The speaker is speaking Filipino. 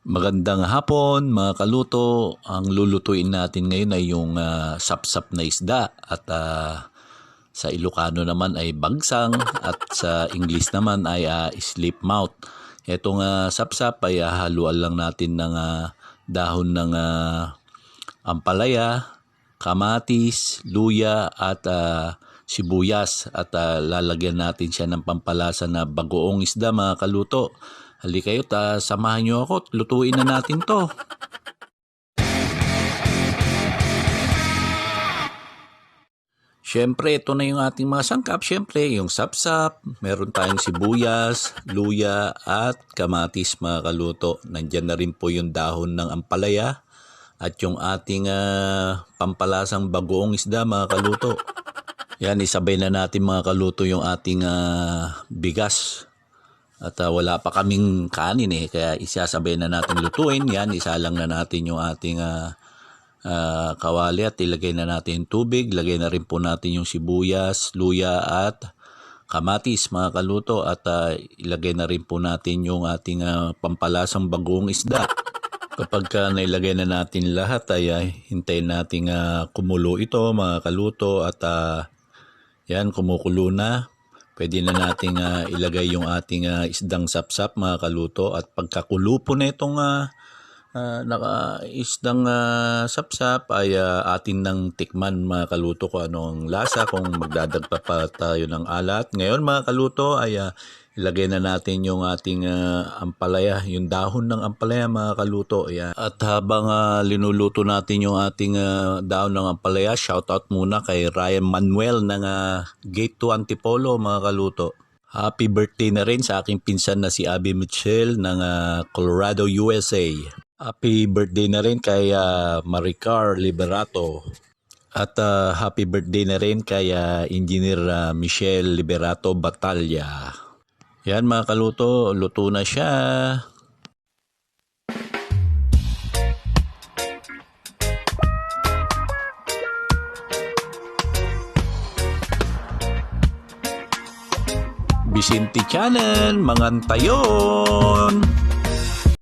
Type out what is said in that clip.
Magandang hapon mga kaluto. Ang lulutuin natin ngayon ay yung sapsap na isda at sa Ilocano naman ay bagsang at sa English naman ay slip mouth. Itong sapsap ay haluan lang natin ng dahon ng ampalaya, kamatis, luya at sibuyas at lalagyan natin siya ng pampalasa na bagoong isda mga kaluto. Halika kayo, samahan nyo ako at lutuin na natin to. Siyempre, ito na yung ating mga sangkap. Siyempre, yung sapsap, meron tayong sibuyas, luya at kamatis mga kaluto. Nandyan na rin po yung dahon ng ampalaya at yung ating pampalasang bagoong isda mga kaluto. Yan, isabay na natin mga kaluto yung ating bigas. At wala pa kaming kanin kaya isasabay na natin lutuin. Yan, isalang na natin yung ating kawali at ilagay na natin tubig. Lagay na rin po natin yung sibuyas, luya at kamatis mga kaluto. At ilagay na rin po natin yung ating pampalasang bagoong isda. Kapag nailagay na natin lahat ay hintayin natin kumulo ito mga kaluto. At yan, kumukulo na. Pwede na nating ilagay yung ating isdang sapsap mga kaluto at pagkakulo po na itong isdang sapsap ay atin nang tikman mga kaluto kung anong lasa, kung magdadagpa pa tayo ng alat. Ngayon mga kaluto ay ilagay na natin yung ating ampalaya, yung dahon ng ampalaya mga kaluto. Ayan. At habang linuluto natin yung ating dahon ng ampalaya, shoutout muna kay Ryan Manuel ng Gate 2 Antipolo mga kaluto. Happy birthday na rin sa aking pinsan na si Abby Mitchell ng Colorado, USA. Happy birthday na rin kay Maricar Liberato. At happy birthday na rin kay Engineer Michelle Liberato Batalla. Yan mga kaluto, luto na siya. Vicente Channel, Mangantayon.